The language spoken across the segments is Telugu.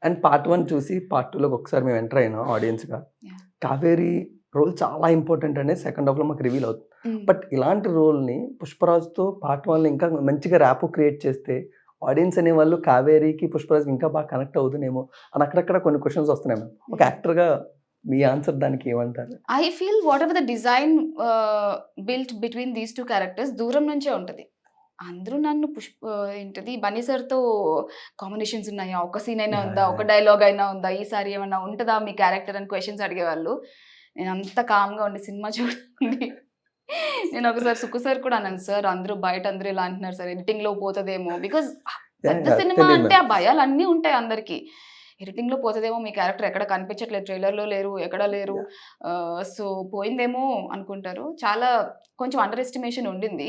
అండ్ పార్ట్ 1 చూసి పార్ట్ 2లోకి ఒకసారి మేము ఎంటర్ అయినాం ఆడియన్స్‌గా. యాహ్! కావేరి రోల్ చాలా ఇంపార్టెంట్ అనేది సెకండ్ హాఫ్‌లో మాకు రివీల్ అవుతుంది. హ్మ్. బట్ ఇలాంటి రోల్‌ని పుష్పరాజ్‌తో పార్ట్ 1లో ఇంకా మంచిగా ర్యాపో క్రియేట్ చేస్తే ఆడియన్స్ అనేవాళ్ళు కావేరికి, పుష్పరాజ్‌కి ఇంకా బాగా కనెక్ట్ అవుదునేమో అని అక్కడక్కడ కొన్ని క్వెషన్స్ వస్తున్నాయి మ్యామ్. ఒక యాక్టర్‌గా మీ ఆన్సర్ దానికి ఏమంటారు? I feel whatever the design built between these 2 characters దూరం నుంచే ఉంటది. అందరూ నన్ను ఏంటది బన్నీ సార్‌తో కాంబినేషన్స్ ఉన్నాయా? ఒక సీన్ అయినా యాహ్! ఉందా? యాహ్! ఒక యాహ్! డైలాగ్ అయినా ఉందా? ఈసారి ఏమన్నా ఉంటదా మీ క్యారెక్టర్ అని క్వెషన్స్ అడిగేవాళ్ళు. నేను అంత కామ్‌గా ఉండి సినిమా చూడండి. నేను ఒకసారి సుక్కు సార్ కూడా అన్నాను, సార్ అందరూ బయట అందరూ ఇలా అంటున్నారు సార్ ఎడిటింగ్‌లో పోతదేమో. Because yeah! పెద్ద యాహ్! సినిమా తెలీదు అంటే మ్యామ్. ఆ భయాలన్నీ ఉంటాయి అందరికి. ఎడిటింగ్‌లో పోతదేమో, మీ క్యారెక్టర్ ఎక్కడ కనిపించట్లేదు, ట్రైలర్‌లో లేరు, ఎక్కడ లేరు. సో పోయిందేమో అనుకుంటారు. చాలా కొంచెం అండర్ ఎస్టిమేషన్ ఉండింది.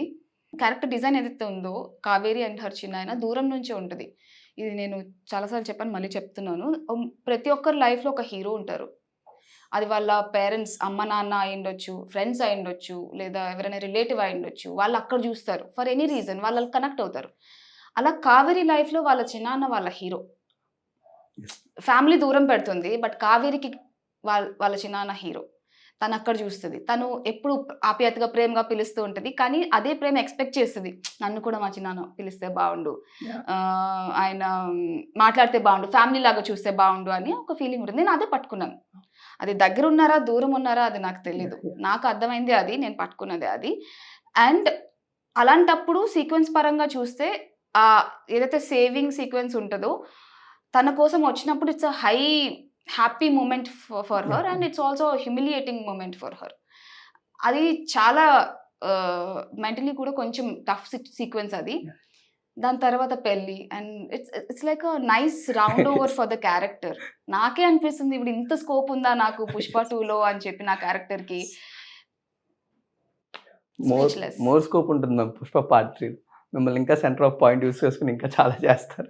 క్యారెక్టర్ డిజైన్ ఏదైతే ఉందో కావేరి అండ్ హర్ చిన్నాయన దూరం నుంచే ఉంటది. ఇది నేను చాలా సార్లు చెప్పాను, మళ్ళీ చెప్తున్నాను. ప్రతి ఒక్కరి లైఫ్‌లో ఒక హీరో ఉంటారు. అది వాళ్ళ పేరెంట్స్, అమ్మ, నాన్న అయ్యుండొచ్చు, ఫ్రెండ్స్ అయ్యుండొచ్చు, లేదా ఎవరైనా రిలేటివ్ అయ్యుండొచ్చు. వాళ్ళు అక్కడ చూస్తారు. ఫర్ ఎనీ రీజన్ వాళ్ళు కనెక్ట్ అవుతారు. అలా కావేరి లైఫ్‌లో వాళ్ళ చిన్నాన్న వాళ్ళ హీరో. యెస్. ఫ్యామిలీ దూరం పెడుతుంది. బట్ కావేరికి వాళ్ళ చిన్నాన్న హీరో. తనక్కడ చూస్తది. తను ఎప్పుడు ఆప్యాయతగా, ప్రేమగా పిలుస్తూ ఉంటది. కానీ అదే ప్రేమ ఎక్స్‌పెక్ట్ చేస్తది. నన్ను కూడా మా చిన్నాన్న పిలిస్తే బావుండు. యాహ్! ఆయన మాట్లాడితే బావుండు. ఫ్యామిలీ లాగా చూస్తే బావుండు అని ఒక ఫీలింగ్ ఉంటుంది. నేను అదే పట్టుకున్నాను. అది దగ్గరున్నారా? దూరం ఉన్నారా? అది నాకు తెలీదు. యాహ్! యాహ్! నాకు అర్థమైంది అది. నేను పట్టుకున్నదే అది. అండ్ అలాంటప్పుడు సీక్వెన్స్ పరంగా చూస్తే ఏదైతే సేవింగ్ సీక్వెన్స్ ఉంటదో, తన కోసం వచ్చినప్పుడు it's a happy moment for her yeah! And it's also humiliating moment for her. అది చాలా మెంటలీ కూడా కొంచెం టఫ్ సీక్వెన్స్ అది. యాహ్! దాని తర్వాత పెళ్లి and it's like a nice round over for the character. నాకే అనిపిస్తుంది ఇప్పుడు ఇంత స్కోప్ ఉందా నాకు 'పుష్ప 2లో' అని చెప్పి నా క్యారెక్టర్‌కి. More speechless. మోర్ స్కోప్ ఉంటుంది మ్యామ్ 'పుష్ప పార్ట్ 3'. మిమ్మల్ని ఇంకా సెంటర్ ఆఫ్ పాయింట్ యూజ్ చేసుకొని ఇంకా చాలా చేస్తారు.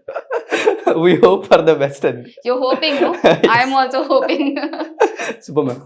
We hope for the best అండి. You hoping, no? I am also hoping. Super ma'am.